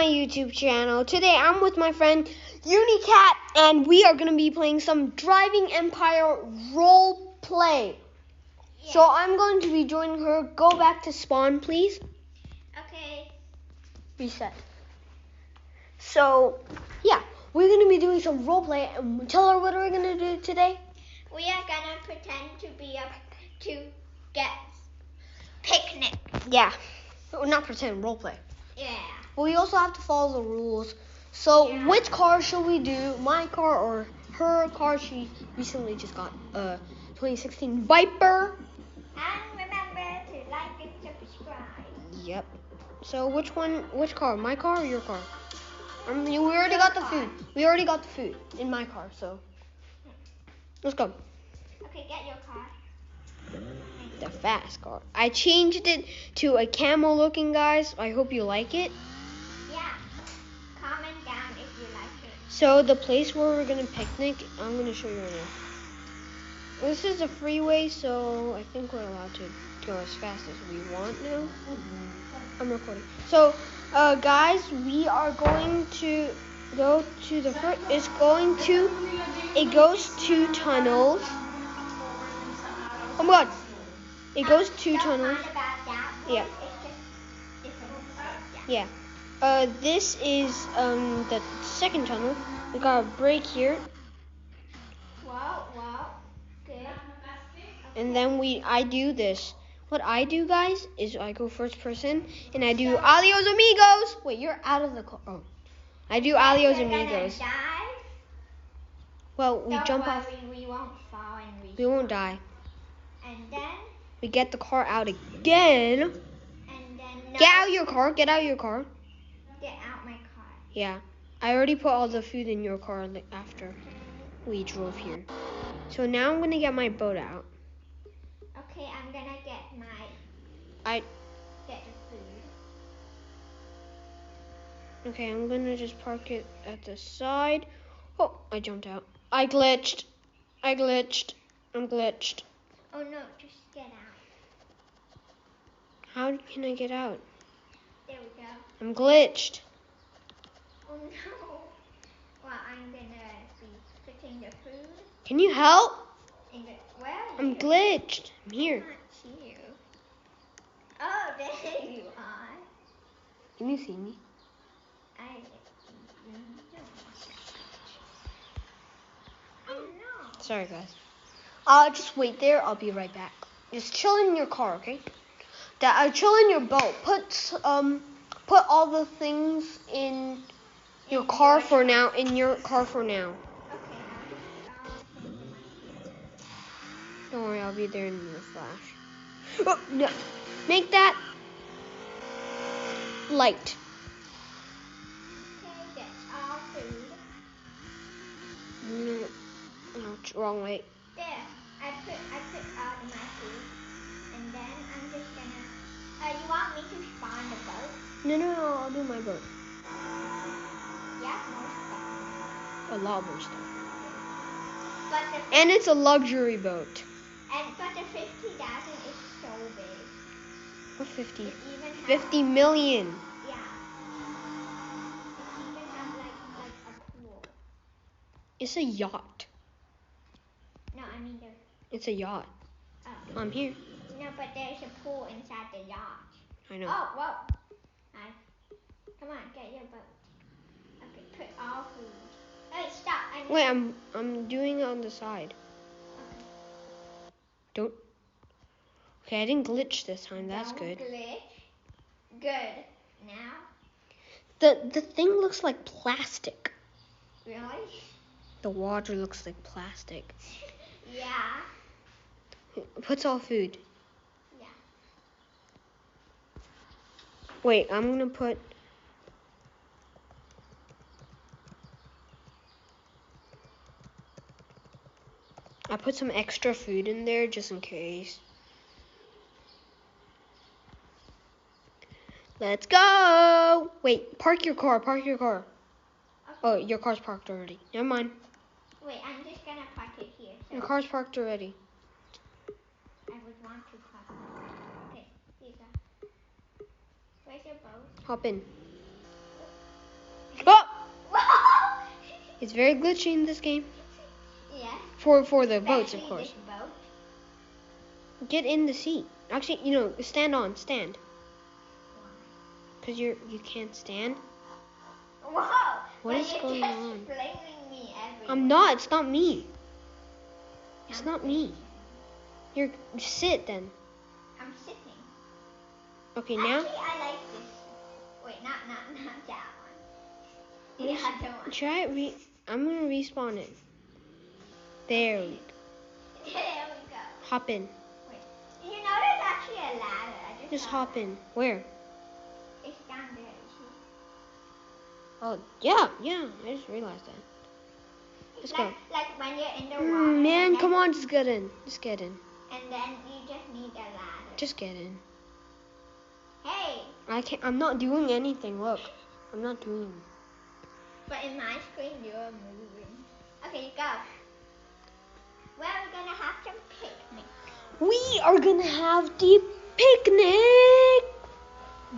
my YouTube channel. Today I'm with my friend Unicat and we are going to be playing some Driving Empire role play. Yeah. So I'm going to be joining her. Go back to spawn, please. Okay. Reset. So, yeah, we're going to be doing some role play. And tell her what we're going to do today. We are going to pretend to be to get picnic. Yeah. Not pretend, role play. Yeah. But we also have to follow the rules. So, yeah. Which car should we do? My car or her car? She recently just got a 2016 Viper. And remember to like and subscribe. Yep. So, which car? My car or your car? We already got the food. We already got the food in my car, so let's go. Okay, get your car. The fast car. I changed it to a camel looking, guys. I hope you like it. Yeah. Comment down if you like it. So the place where we're gonna picnic, I'm gonna show you right now. This is a freeway, so I think we're allowed to go as fast as we want now. I'm recording. So, guys, we are going to go to the first. It goes to tunnels. Oh my God! It goes to tunnels. Yeah. Yeah. This is the second tunnel. We got a break here. Wow. Good. And then I do this. What I do, guys, is I go first person and I do Adios Amigos. Wait, you're out of the car. Oh. I do Adios Amigos. Well, we jump off. We won't fall and we won't die. And then we get the car out again. And then Get out your car. Get out your car. Get out my car. Yeah. I already put all the food in your car after we drove here. So now I'm going to get my boat out. Okay, I'm going to get get the food. Okay, I'm going to just park it at the side. Oh, I jumped out. I'm glitched. I'm glitched. Oh no, just get out. How can I get out? There we go. I'm glitched. Oh no. Well, I'm going to be putting the food. Can you help? I'm here. glitched. I'm here. I can't see you. Oh, there you are. Can you see me? Oh no. Sorry, guys. Just wait there. I'll be right back. Just chill in your car, okay? Chill in your boat. Put all the things in your car for now. In your car for now. Okay. Don't worry, I'll be there in a flash. Oh, no. Make that light. Okay, that's all food. No, wrong way. There, I put all my food, and then I'm just gonna. You want me to spawn the boat? No, I'll do my boat. Yeah, more stuff. A lot more stuff. But and it's a luxury boat. But the 50,000 is so big. What 50? 50 million. Yeah. It even has like a pool. It's a yacht. No, I mean it's a yacht. Oh. I'm here. No, but there's a pool inside the yacht. I know. Oh, whoa. Come on, get your boat. Okay, put all food. Hey, stop. Wait, I'm doing it on the side. Okay. Don't. Okay, I didn't glitch this time. That's good. Glitch. Good. Now. The thing looks like plastic. Really? The water looks like plastic. Yeah. Puts all food. Yeah. Wait, I'm gonna put. I put some extra food in there just in case. Let's go! Wait, park your car. Okay. Oh, your car's parked already. Never mind. Wait, I'm just gonna park it here. So your car's parked already. I would want to park it. Okay, here you go. Where's your boat? Hop in. It's very glitchy in this game. Yeah. For the boats, of Especially course. this boat. Get in the seat. Actually, stand. Why? Cause you can't stand. Whoa! What is you're going just on? blaming me everywhere. I'm not. It's not me. It's I'm not me. sitting. Sit then. I'm sitting. Okay, now. Actually, I like this. Wait, not that one. The other one. Try it. I'm gonna respawn it. There. There we go. Hop in. Wait. You know there's actually a ladder. I Just saw hop that. in. Where? It's down there. You see? Oh yeah. I just realized that. Let's go. Like when you're in the water. Man, come on, just get in. And then you just need a ladder. Just get in. Hey. I'm not doing anything. Look, I'm not doing. But in my screen, you're moving. Okay, go. Well, we're gonna have some picnic. We are gonna have the picnic.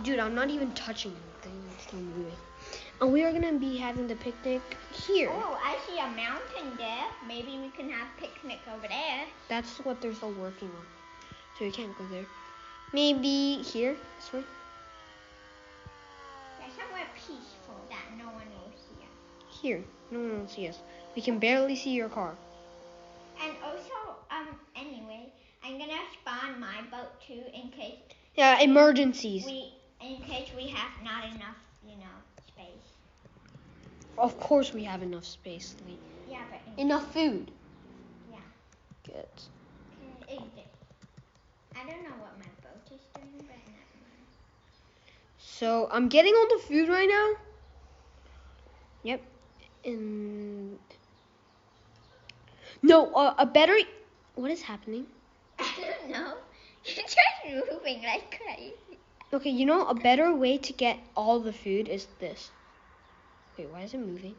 Dude, I'm not even touching anything. I'm still moving. And we are gonna be having the picnic here. Oh, I see a mountain there. Maybe we can have picnic over there. That's what they're still working on. So we can't go there. Maybe here, this way. Yeah, somewhere peaceful that no one will see us. Here, no one will see us. We can barely see your car. And also, anyway, I'm gonna spawn my boat too in case. Yeah, emergencies. In case we have not enough, space. Of course we have enough space, Lee. Yeah, but enough food. Yeah. Good. Okay, exit. I don't know what my boat is doing, but never mind. So I'm getting all the food right now. Yep. And no, a battery. What is happening? I don't know. You're just moving like crazy. Okay, a better way to get all the food is this. Wait, why is it moving?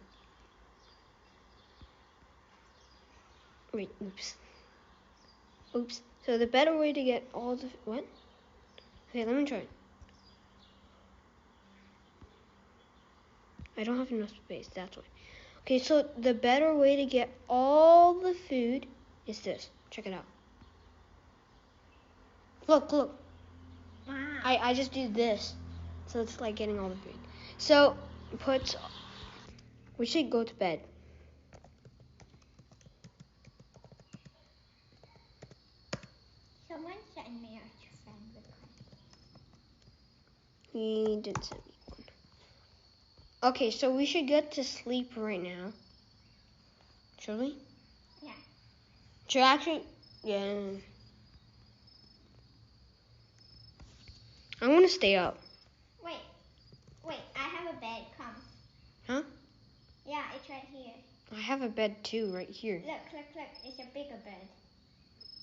Wait, oops. So the better way to get all the what? Okay, let me try it. I don't have enough space, that's why. Okay, so the better way to get all the food is this. Check it out. Look. Wow. I just do this. So it's like getting all the food. So we should go to bed. Someone sent me a friend request. He didn't send me one. Okay, so we should get to sleep right now. Should we? Yeah. Should actually, yeah. I want to stay up. Wait, I have a bed, come. Huh? Yeah, it's right here. I have a bed too, right here. Look, it's a bigger bed.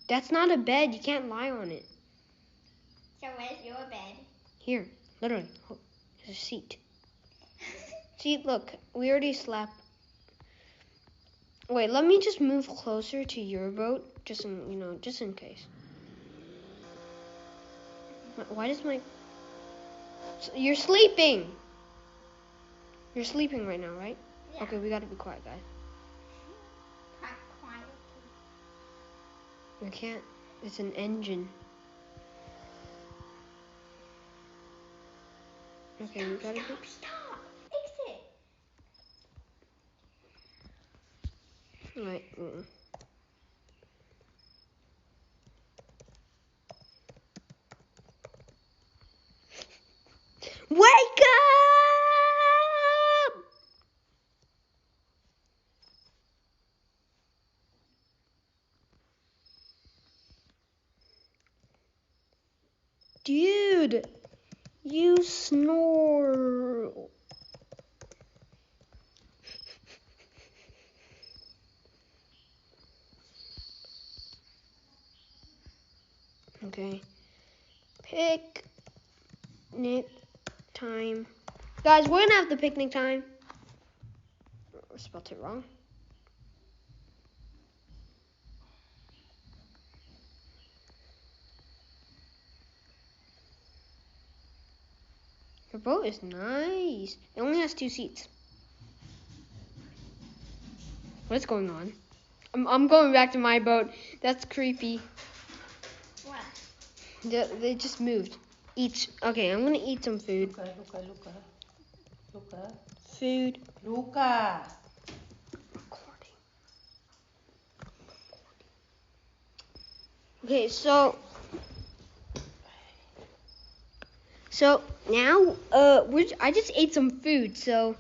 That's not a bed, you can't lie on it. So where's your bed? Here, literally, there's a seat. See, look, we already slept. Wait, let me just move closer to your boat, just in case. Why does my... You're sleeping! You're sleeping right now, right? Yeah. Okay, we gotta be quiet, guys. Quiet. We can't. It's an engine. Okay, we gotta be... Stop! Exit! Right. Wake up! Dude, you snore. Okay. Picnic time. Guys, we're gonna have the picnic time. I spelled it wrong. Your boat is nice. It only has 2 seats. What's going on? I'm going back to my boat. That's creepy. What? They just moved. Each. Okay, I'm gonna eat some food. Luca. Food. Luca. Recording. Okay, so now I just ate some food. So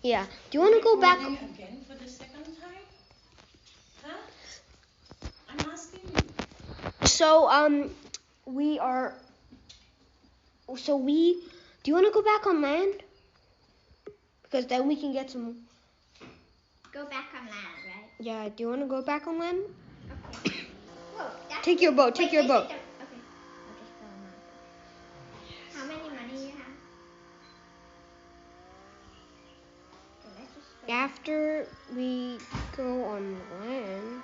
yeah. Do you want to go back? Again for the second time? Huh? I'm asking you. So we are. So we. Do you want to go back on land? Because then we can get some. Go back on land, right? Yeah. Do you want to go back on land? Okay. Whoa, Take your boat. Take your boat. Okay. I'll just go on that. How many money you have? Okay, let's just go. After we go on land.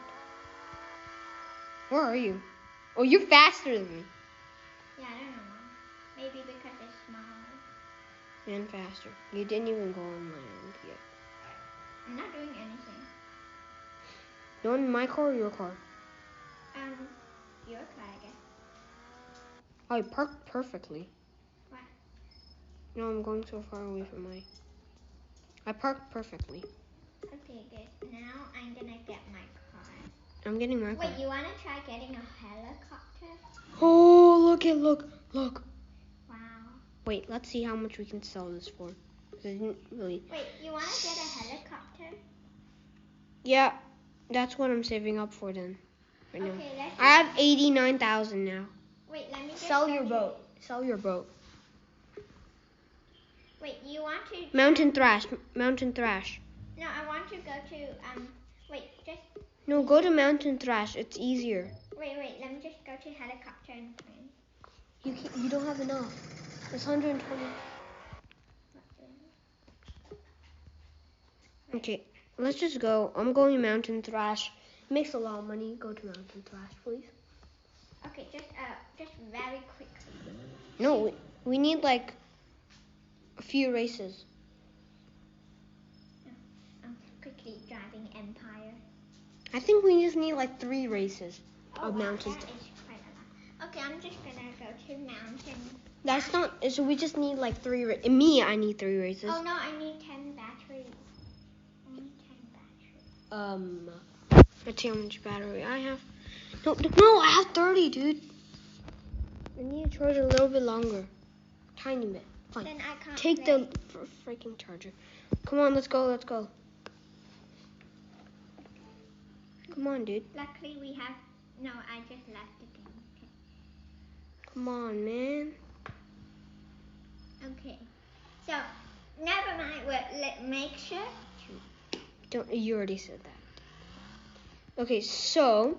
Where are you? Oh, you're faster than me. Yeah, I don't know why. Maybe because it's smaller. And faster. You didn't even go on land yet. I'm not doing anything. You want my car or your car? Your car, I guess. I parked perfectly. Why? No, I'm going so far away from my. I parked perfectly. Okay, good. Now I'm gonna get my car. I'm getting my car. Wait, you wanna try getting a helicopter? Oh, look. Wow. Wait, let's see how much we can sell this for. 'Cause I didn't really. Wait, you wanna get a helicopter? Yeah, that's what I'm saving up for then. Right now. Okay, let's. I have 89,000 now. Wait, let me just Sell go your to- boat. Sell your boat. Wait, you want to? Mountain thrash. No, I want to go to Wait, just. No, go to mountain thrash. It's easier. Wait. Let me just go to helicopter and plane. You don't have enough. It's 120. Okay, let's just go. I'm going mountain thrash. It makes a lot of money. Go to mountain thrash, please. Okay, just very quickly. No, we need like a few races. I'm quickly driving Empire. I think we just need like 3 races Oh, of wow, mountain that thrash. is quite a lot. Okay, I'm just gonna go to mountain. That's not. So we just need like 3. Me, I need 3 races. Oh no, I need 10 batteries. Only 10 batteries. Let's see how much battery I have. No, I have 30, dude. I need to charge a little bit longer. Tiny bit. Fine. Then I can't Take play. the freaking charger. Come on, let's go. Come on, dude. Luckily we have. No, I just left the game. Okay. Come on, man. Okay. So, never mind. Make sure. You already said that. Okay, so.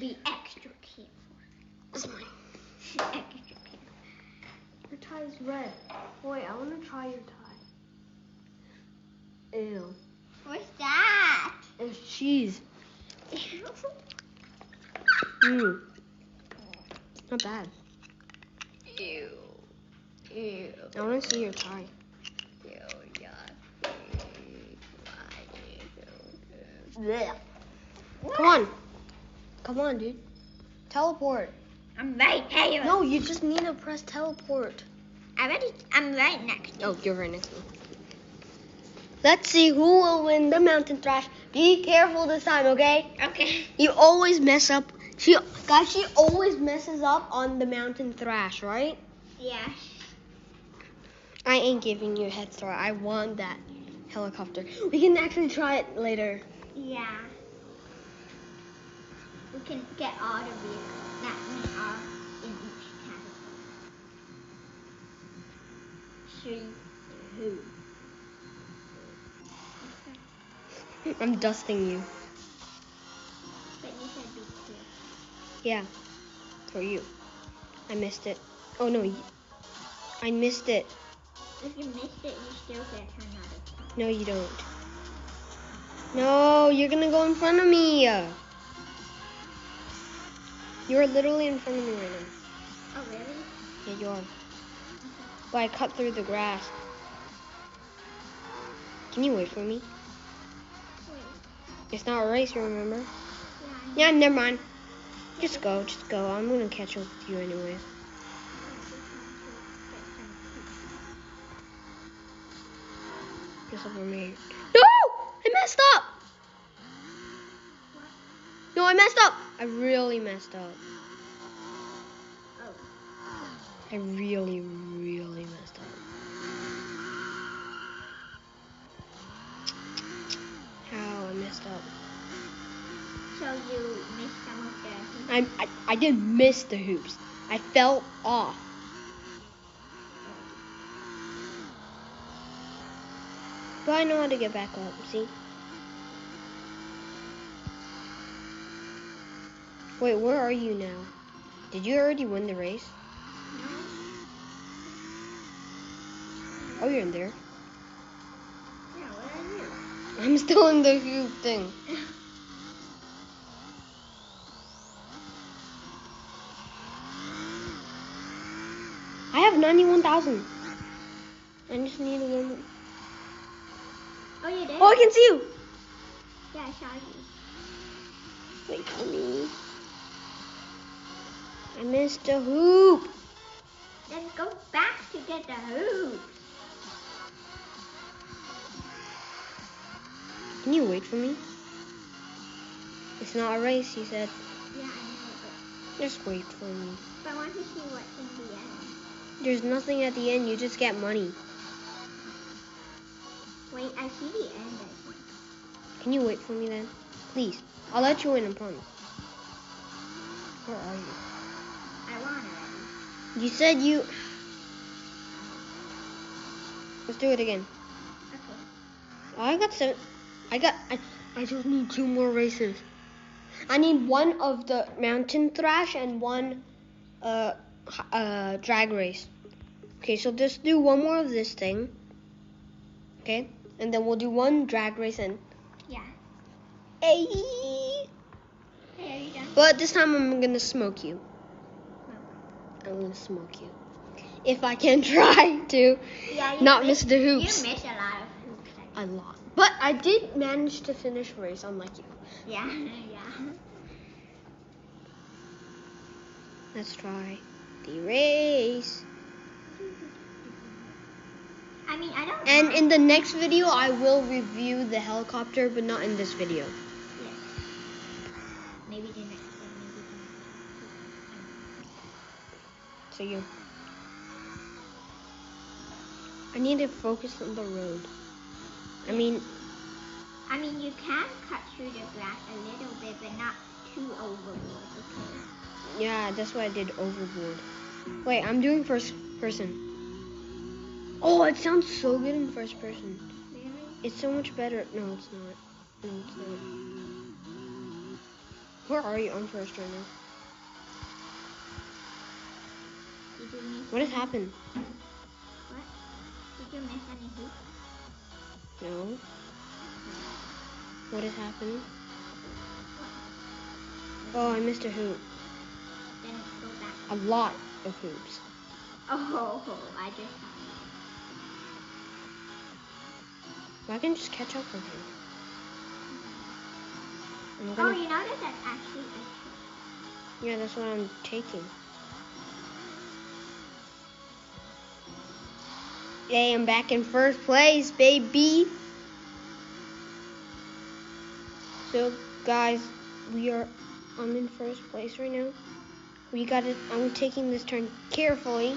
Be extra careful. This is mine. Extra careful. Your tie is red. Wait, I want to try your tie. Ew. What's that? It's cheese. Not bad. Ew. I want to see your tie. Blech. Come on, dude. Teleport. I'm right here. No, you just need to press teleport. I'm right next to Oh, you're right next to me. Let's see who will win the mountain thrash. Be careful this time, okay? Okay. You always mess up. She always messes up on the mountain thrash, right? Yeah. I ain't giving you a head start. I want that helicopter. We can actually try it later. Yeah. We can get all the vehicles that we are in each category. 3, 2. I'm dusting you. But you said be careful. Yeah, for you. I missed it. Oh no, I missed it. If you missed it, you still get 10 out of 10. No, you don't. No, you're gonna go in front of me. You're literally in front of me right now. Oh, really? Yeah, you are. But I cut through the grass. Can you wait for me? Wait. It's not a race, remember? Yeah. Yeah, never mind. Just go. I'm gonna catch up with you anyways. Guess over me. No! I messed up! No, I messed up! I really messed up. Oh. I really messed up. How I messed up. So you missed some of the hoops? I didn't miss the hoops. I fell off. But I know how to get back up, see? Wait, where are you now? Did you already win the race? No. Oh, you're in there. Yeah, where are you? I'm still in the hoop thing. I have 91,000. I just need a little. Oh, you did? Oh, I can see you. Yeah, I saw you. Wait for me. I missed a hoop. Then go back to get the hoops. Can you wait for me? It's not a race, he said. Yeah, I know, Just wait for me. but I want to see what's in the end. There's nothing at the end. You just get money. Wait, I see the end, I think. Can you wait for me then? Please. I'll let you win, I promise. Where are you? I won already. You said you... Let's do it again. Okay. Oh, I got 7. I just need 2 more races. I need one of the mountain thrash and one drag race. Okay, so just do one more of this thing. Okay? And then we'll do one drag race and... Yeah. Hey! Hey, are you done? But this time I'm gonna smoke you. No. I'm gonna smoke you. If I can try to Yeah, not miss the hoops. You missed a lot of hoops. A lot. But I did manage to finish a race, unlike you. Yeah, yeah. Let's try the race. I mean, I don't And mind. in the next video, I will review the helicopter, but not in this video. Yes. Maybe the next one, maybe the So you... I need to focus on the road. I mean, you can cut through the grass a little bit, but not too overboard, okay? yeah, that's what I did overboard. Wait, I'm doing first person. Oh, it sounds so good in first person. Really? It's so much better. No, it's not. No, it's not. Where are you on first right now? Did you miss What has any- happened? What? Did you miss any hoops? No. What has happened? Oh, I missed a hoop. Then go back. A lot of hoops. Oh, I just saw Well, I can just catch up with him. I'm it. gonna... Oh, you notice that's actually a trick. Yeah, that's what I'm taking. Yay, I'm back in first place, baby. So, guys, I'm in first place right now. I'm taking this turn carefully.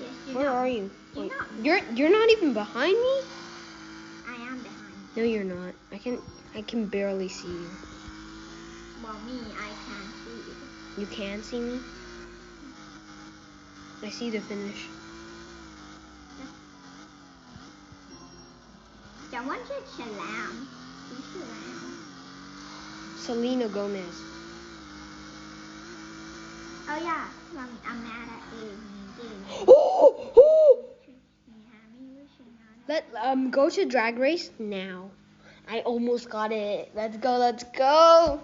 Yes, Where are you? You're Wait, not. You're not even behind me? I am behind. No, you're not. I can barely see you. Well, me, I can't see you. You can see me? I see the finish. Someone said Salam. Who's Salam? Selena Gomez. Oh, yeah. I'm mad at you. Go to drag race now. I almost got it. Let's go.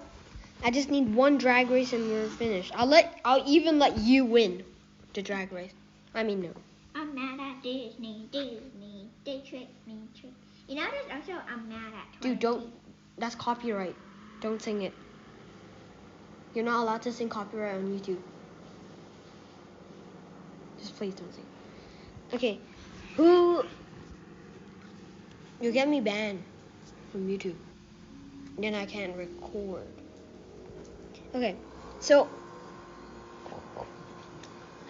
I just need one drag race and we're finished. I'll even let you win the drag race. I mean, no. I'm mad at Disney. They tricked me. You know, there's also I'm mad at 20. Dude, don't. That's copyright. Don't sing it. You're not allowed to sing copyright on YouTube. Just please don't sing. Okay. Who? You get me banned from YouTube. Then I can't record. Okay. So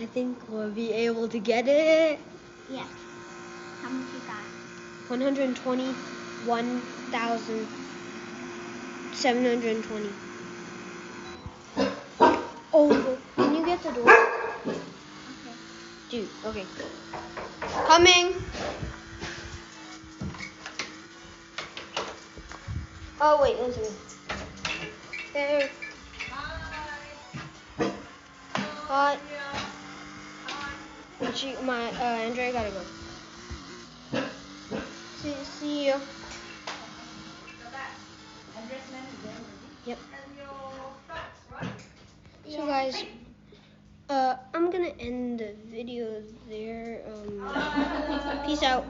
I think we'll be able to get it. Yes. How much you got? 121,720. Oh, can you get the door? Okay. Dude, okay. Coming. Oh, wait, 1 second. There. Hi. Andrea gotta go. See you. Yep. So guys, I'm gonna end the video there. Peace out.